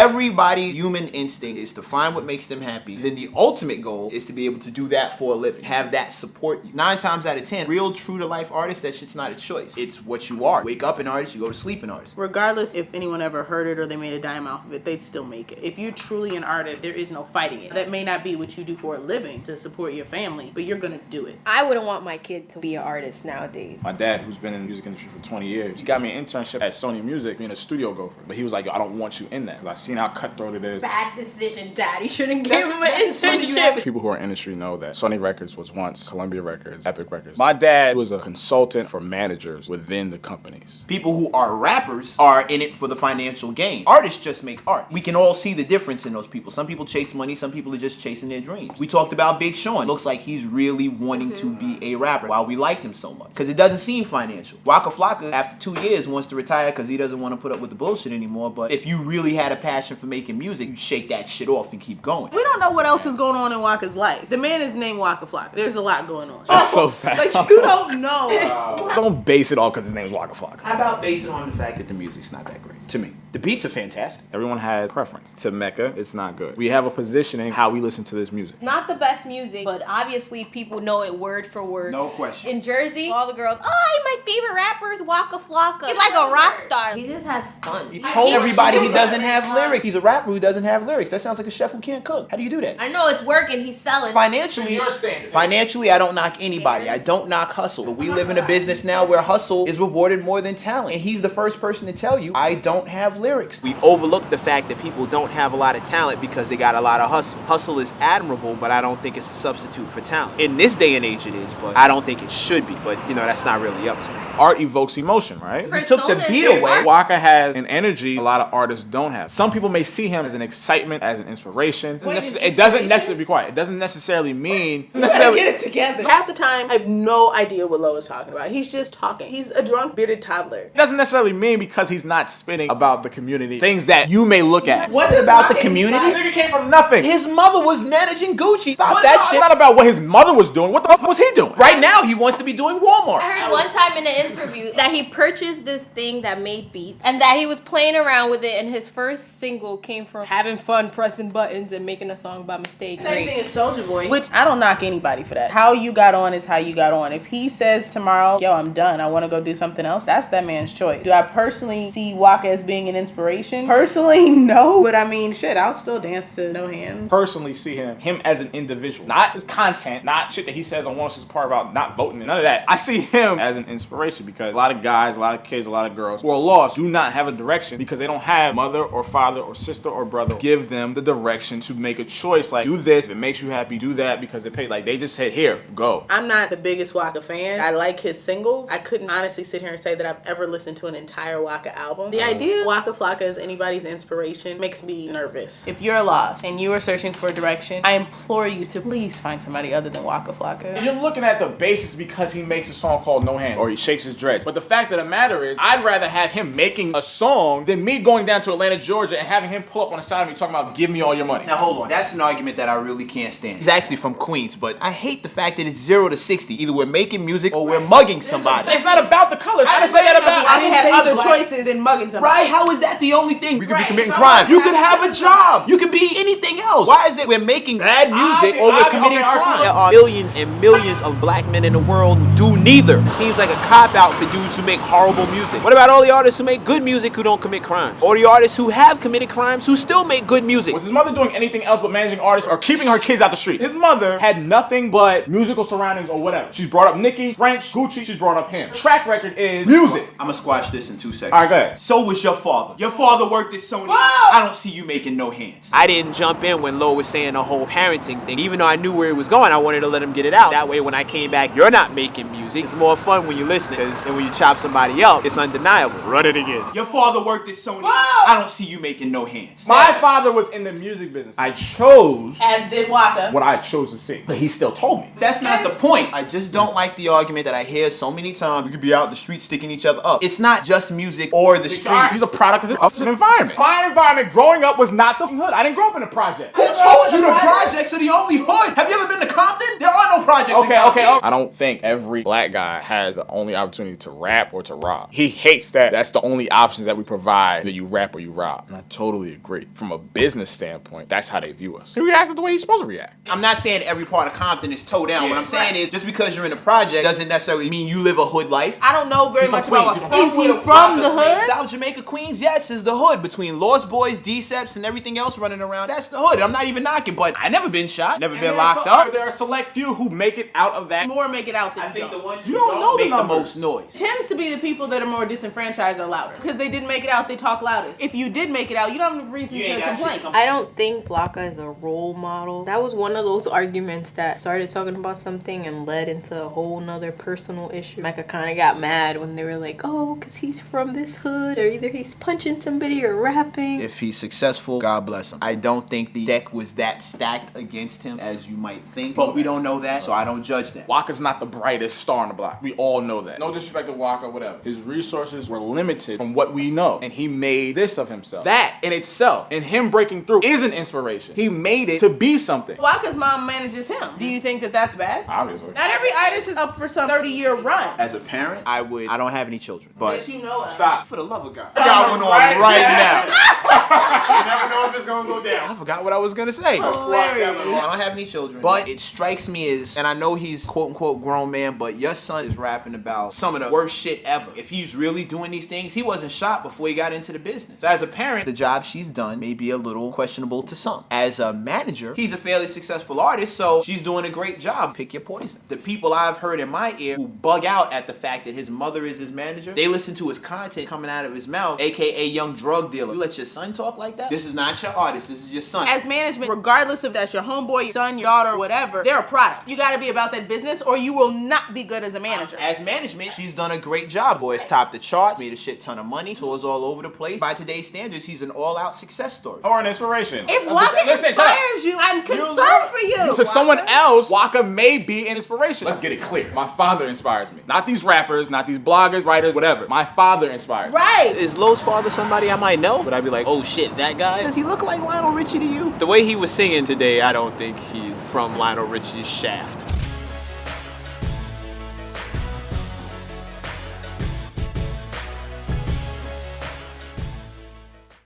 Everybody's human instinct is to find what makes them happy. Then the ultimate goal is to be able to do that for a living. Have that support you. 9 times out of 10, real true to life artists, that shit's not a choice. It's what you are. Wake up an artist, you go to sleep an artist. Regardless if anyone ever heard it or they made a dime off of it, they'd still make it. If you're truly an artist, there is no fighting it. That may not be what you do for a living to support your family, but you're gonna do it. I wouldn't want my kid to be an artist nowadays. My dad, who's been in the music industry for 20 years, he got me an internship at Sony Music being a studio gopher. But he was like, yo, I don't want you in that. Because I seen how cutthroat it is. Bad decision, Dad. You shouldn't give him an internship. People who are in the industry know that Sony Records was once Columbia Records, Epic Records. My dad was a consultant for managers within the companies. People who are rappers are in it for the financial gain. Artists just make art. We can all see the difference in those people. Some people chase money, some people are just chasing their dreams. We talked about Big Sean. Looks like he's really wanting to be a rapper. Why we liked him so much. Because it doesn't seem financial. Waka Flocka, after 2 years, wants to retire because he doesn't want to put up with the bullshit anymore. But if you really had a passion for making music, you shake that shit off and keep going. We don't know what else is going on in Waka's life. The man is named Waka Flocka. There's a lot going on. That's so fast. Like, you don't know. Don't base it all because his name is Waka Flocka. How about basing on the fact that the music's not that great? To me. The beats are fantastic. Everyone has preference. To Mecca, it's not good. We have a positioning how we listen to this music. Not the best music, but obviously people know it word for word. No question. In Jersey, all the girls, oh, my favorite rapper is Waka Flocka. He's like a rock star. He just has fun. He told everybody he doesn't have lyrics. He's a rapper who doesn't have lyrics. That sounds like a chef who can't cook. How do you do that? I know it's working. He's selling. Financially, I don't knock anybody. I don't knock hustle. But we live in a business now where hustle is rewarded more than talent. And he's the first person to tell you, I don't have lyrics. We overlook the fact that people don't have a lot of talent because they got a lot of hustle. Hustle is admirable, but I don't think it's a substitute for talent. In this day and age it is, but I don't think it should be. But, you know, that's not really up to me. Art evokes emotion, right? We took the beat away. Waka has an energy a lot of artists don't have. Some people may see him as an excitement, as an inspiration. It doesn't necessarily be quiet. It doesn't necessarily mean necessarily Get it together. Half the time, I have no idea what Lo is talking about. He's just talking. He's a drunk, bearded toddler. It doesn't necessarily mean because he's not spitting about the community things that you may look at. What about the community? Nigga came from nothing. His mother was managing Gucci. Stop that shit. It's not about what his mother was doing. What the fuck was he doing? Right now, he wants to be doing Walmart. I heard one time in an interview that he purchased this thing that made beats and that he was playing around with it, and his first single came from having fun pressing buttons and making a song by mistake. Same thing as Soulja Boy, which I don't knock anybody for that. How you got on is how you got on. If he says tomorrow, yo, I'm done, I want to go do something else, that's that man's choice. Do I personally see Waka as being an inspiration? Personally, no. But I mean, shit, I'll still dance to No Hands. Personally see him as an individual. Not his content, not shit that he says on one of his part about not voting and none of that. I see him as an inspiration because a lot of guys, a lot of kids, a lot of girls who are lost do not have a direction because they don't have mother or father or sister or brother give them the direction to make a choice. Like, do this, if it makes you happy, do that because they pay. Like, they just said, here, go. I'm not the biggest Waka fan. I like his singles. I couldn't honestly sit here and say that I've ever listened to an entire Waka album. The idea of Waka Flocka as anybody's inspiration makes me nervous. If you're lost and you are searching for direction, I implore you to please find somebody other than Waka Flocka. You're looking at the basis because he makes a song called No Hands or he shakes his dreads. But the fact of the matter is, I'd rather have him making a song than me going down to Atlanta, Georgia and having him pull up on the side of me talking about give me all your money. Now hold on, that's an argument that I really can't stand. He's actually from Queens, but I hate the fact that it's 0 to 60. Either we're making music or we're mugging somebody. It's not about the colors. I didn't say that about. I didn't have other choices than mugging somebody. Right? How is that the only thing? We could be committing crime. You could have a job. You could be anything else. Why is it we're making bad music or we're committing crime? There are millions and millions of black men in the world who do neither. It seems like a cop-out for dudes who make horrible music. What about all the artists who make good music who don't commit crimes? Or the artists who have committed crimes who still make good music? Was his mother doing anything else but managing artists or keeping her kids out the street? His mother had nothing but musical surroundings or whatever. She's brought up Nicki, French, Gucci, she's brought up him. Track record is music. I'm gonna squash this in 2 seconds. All right, go ahead. So was your father. Your father worked at Sony. I don't see you making no hands. I didn't jump in when Lo was saying the whole parenting thing. Even though I knew where it was going, I wanted to let him get it out. That way when I came back, you're not making music. It's more fun when you listen, because then when you chop somebody up, it's undeniable. Run it again. Your father worked at Sony. I don't see you making no hands. My father was in the music business. I chose, as did Waka, what I chose to see. But he still told me. That's not the point. I just don't like the argument that I hear so many times. We could be out in the street sticking each other up. It's not just music or the streets. He's a product of the environment. My environment growing up was not the hood. I didn't grow up in a project. Who told you the projects are the only hood? Have you ever been to Compton? There are no projects in Compton. I don't think every black that guy has the only opportunity to rap or to rob. He hates that that's the only options that we provide, that you rap or you rob. And I totally agree. From a business standpoint, that's how they view us. He reacted the way he's supposed to react. I'm not saying every part of Compton is toe down. What I'm saying is just because you're in a project doesn't necessarily mean you live a hood life. I don't know very much about Waka. Is he from the hood? South Jamaica, Queens, yes, is the hood. Between Lost Boys, D-Seps, and everything else running around, that's the hood. I'm not even knocking, but I never been shot, never been locked up. There are select few who make it out of that. More make it out than I think the don't. ones who You don't know don't the make the numbers. most noise. Tends to be the people that are more disenfranchised are louder. Because they didn't make it out, they talk loudest. If you did make it out, you don't have a reason You to ain't got complain. shit to I don't think Flocka is a role model. That was one of those arguments that started talking about something and led into a whole nother personal issue. Micah kind of got mad when they were like, oh, because he's from this hood, or either he's punching somebody or rapping. If he's successful, God bless him. I don't think the deck was that stacked against him as you might think, but we don't know that, so I don't judge that. Waka's not the brightest star on the block. We all know that. No disrespect to Waka, whatever. His resources were limited from what we know, and he made this of himself. That in itself, and him breaking through, is an inspiration. He made it to be something. Waka's mom manages him. Do you think that that's bad? Obviously. Not every artist is up for some 30-year run. As a parent, I don't have any children, but Yes, you know it. Stop. for the love of God. I got one on right now. You never know if it's gonna go down. I forgot what I was gonna say. Hilarious. I don't have any children, but it strikes me as, and I know he's quote unquote grown man, but your son is rapping about some of the worst shit ever. If he's really doing these things, he wasn't shot before he got into the business. So as a parent, the job she's done may be a little questionable to some. As a manager, he's a fairly successful artist, so she's doing a great job. Pick your poison. The people I've heard in my ear who bug out at the fact that his mother is his manager, they listen to his content coming out of his mouth, aka young drug dealer. You let your son talk like that? This is not your artist, this is your son. As management, regardless if that's your homeboy, your son, your daughter, whatever, they're a product. You gotta be about that business or you will not be good as a manager. As management, she's done a great job. Boys topped the charts, made a shit ton of money, tours all over the place. By today's standards, he's an all-out success story. Or an inspiration. If Waka inspires you, I'm concerned for you. To someone else, Waka may be an inspiration. Let's get it clear. My father inspires me. Not these rappers, not these bloggers, writers, whatever. My father inspires me. Right. Is Lowe's father somebody I might know? Would I be like, oh shit, that guy? Does he look like Lionel Richie to you? The way he was singing today, I don't think he's from Lionel Richie's shaft.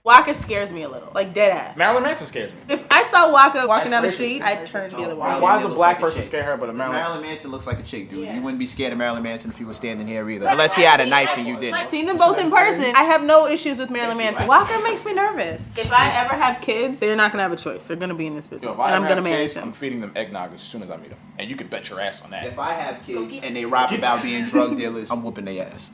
Waka scares me a little, like dead ass. Marilyn Manson scares me. If I saw Waka walking down the street, I'd turn the other way. Why does a black person scare her but a Marilyn? Marilyn Manson looks like a chick, dude. Yeah. You wouldn't be scared of Marilyn Manson if he was standing here either. Unless he had a knife and you I've didn't. seen them both in person. I have no issues with Marilyn Manson. Waka makes me nervous. If I ever have kids, they're not gonna have a choice. They're gonna be in this business, Yo, if and I I'm ever gonna have manage kids, I'm them. feeding them eggnog as soon as I meet them. And you can bet your ass on that. If I have kids and they rap about being drug dealers, I'm whooping their ass.